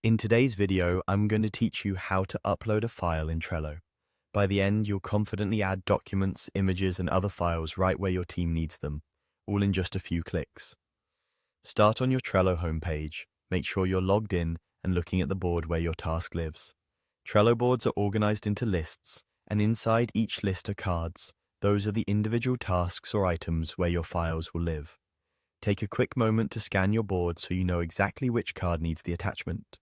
In today's video, I'm going to teach you how to upload a file in Trello. By the end, you'll confidently add documents, images, and other files right where your team needs them, all in just a few clicks. Start on your Trello homepage. Make sure you're logged in and looking at the board where your task lives. Trello boards are organized into lists, and inside each list are cards. Those are the individual tasks or items where your files will live. Take a quick moment to scan your board so you know exactly which card needs the attachment.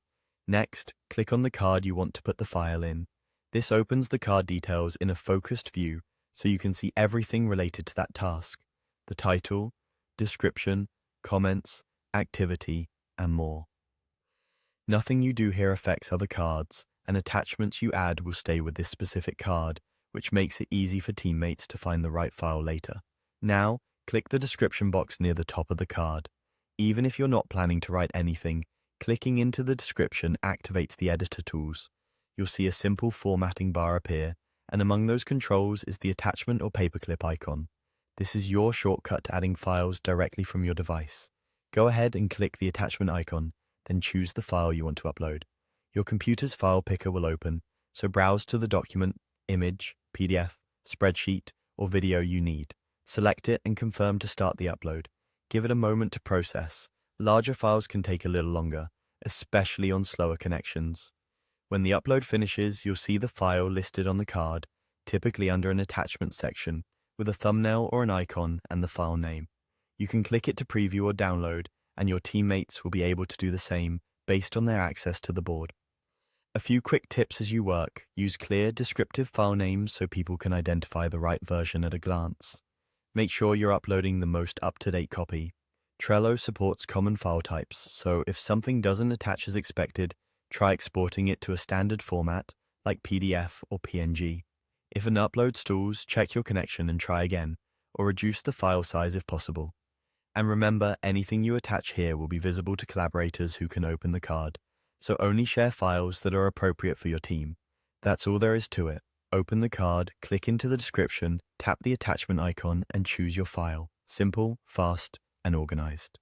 Next, click on the card you want to put the file in. This opens the card details in a focused view so you can see everything related to that task: the title, description, comments, activity, and more. Nothing you do here affects other cards, and attachments you add will stay with this specific card, which makes it easy for teammates to find the right file later. Now, click the description box near the top of the card. Even if you're not planning to write anything, clicking into the description activates the editor tools. You'll see a simple formatting bar appear, and among those controls is the attachment or paperclip icon. This is your shortcut to adding files directly from your device. Go ahead and click the attachment icon, then choose the file you want to upload. Your computer's file picker will open, so browse to the document, image, PDF, spreadsheet, or video you need. Select it and confirm to start the upload. Give it a moment to process. Larger files can take a little longer, especially on slower connections. When the upload finishes, you'll see the file listed on the card, typically under an attachment section, with a thumbnail or an icon and the file name. You can click it to preview or download, and your teammates will be able to do the same based on their access to the board. A few quick tips as you work: use clear, descriptive file names so people can identify the right version at a glance. Make sure you're uploading the most up-to-date copy. Trello supports common file types, so if something doesn't attach as expected, try exporting it to a standard format like PDF or PNG. If an upload stalls, check your connection and try again, or reduce the file size if possible. And remember, anything you attach here will be visible to collaborators who can open the card, so only share files that are appropriate for your team. That's all there is to it. Open the card, click into the description, tap the attachment icon, and choose your file. Simple, fast, and organized.